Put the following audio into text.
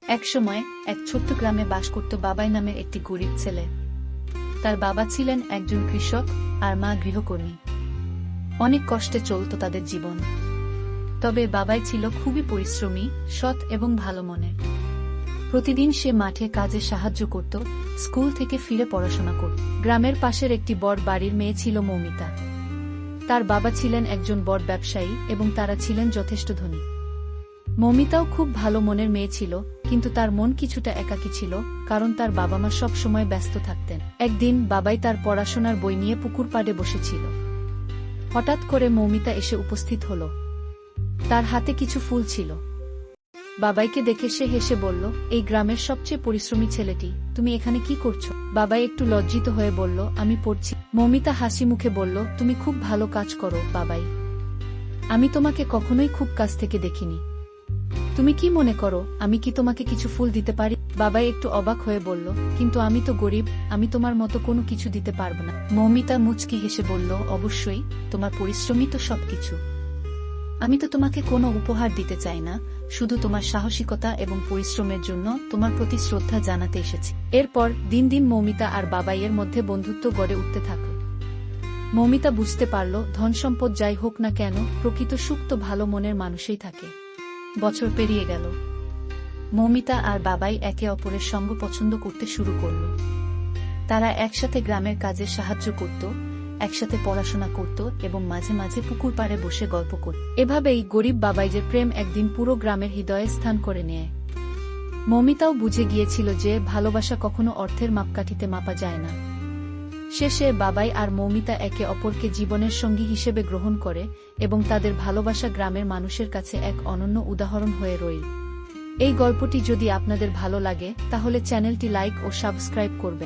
একসময় এক ছোট্ট গ্রামে বাস করত বাবাই নামে একটি গরিব ছেলে। তার বাবা ছিলেন একজন কৃষক আর মা গৃহকর্মী। অনেক কষ্টে চলত তাদের জীবন। তবে বাবাই ছিল খুবই পরিশ্রমী, সৎ এবং ভালো মনের। প্রতিদিন সে মাঠে কাজে সাহায্য করত, স্কুল থেকে ফিরে পড়াশোনা করত। গ্রামের পাশের একটি বড় বাড়ির মেয়ে ছিল মৌমিতা। তার বাবা ছিলেন একজন বড় ব্যবসায়ী এবং তারা ছিলেন যথেষ্ট ধনী। মৌমিতাও খুব ভালো মনের মেয়ে ছিল, কিন্তু তার মন কিছুটা একাকী ছিল, কারণ তার বাবা মা সব সময় ব্যস্ত থাকতেন। একদিন বাবাই তার পড়াশোনার বই নিয়ে পুকুর পাড়ে বসেছিল। হঠাৎ করে মৌমিতা এসে উপস্থিত হল। তার হাতে কিছু ফুল ছিল। বাবাইকে দেখে সে হেসে বলল, এই গ্রামের সবচেয়ে পরিশ্রমী ছেলেটি, তুমি এখানে কি করছো? বাবাই একটু লজ্জিত হয়ে বলল, আমি পড়ছি। মৌমিতা হাসি মুখে বলল, তুমি খুব ভালো কাজ করো বাবাই। আমি তোমাকে কখনোই খুব কাছ থেকে দেখিনি। তুমি কি মনে করো আমি কি তোমাকে কিছু ফুল দিতে পারি? বাবাই একটু অবাক হয়ে বলল, কিন্তু আমি তো গরিব, আমি তোমার মতো কোনো কিছু দিতে পারব না। মৌমিতা মুচকি হেসে বলল, অবশ্যই, তোমার পরিশ্রমই তো সবকিছু। আমি তো তোমাকে কোনো উপহার দিতে চাই না, শুধু তোমার সাহসিকতা এবং পরিশ্রমের জন্য তোমার প্রতি শ্রদ্ধা জানাতে এসেছি। এরপর দিন দিন মৌমিতা আর বাবাইয়ের মধ্যে বন্ধুত্ব গড়ে উঠতে থাকল। মৌমিতা বুঝতে পারল, ধন সম্পদ যাই হোক না কেন, প্রকৃত সুখ তো ভালো মনের মানুষই থাকে। বছর পেরিয়ে গেল। মৌমিতা আর বাবাই একে অপরের সঙ্গ পছন্দ করতে শুরু করল। তারা একসাথে গ্রামের কাজে সাহায্য করত, একসাথে পড়াশোনা করত এবং মাঝে মাঝে পুকুর পাড়ে বসে গল্প করত। এভাবেই গরিব বাবাইয়ের প্রেম একদিন পুরো গ্রামের হৃদয়ে স্থান করে নেয়। মৌমিতাও বুঝে গিয়েছিল যে ভালোবাসা কখনো অর্থের মাপকাঠিতে মাপা যায় না। শেষে বাবাই আর মৌমিতা একে অপরকে জীবনের সঙ্গী হিসেবে গ্রহণ করে এবং তাদের ভালোবাসা গ্রামের মানুষের কাছে এক অনন্য উদাহরণ হয়ে রইল। এই গল্পটি যদি আপনাদের ভালো লাগে তাহলে চ্যানেলটি লাইক ও সাবস্ক্রাইব করবেন।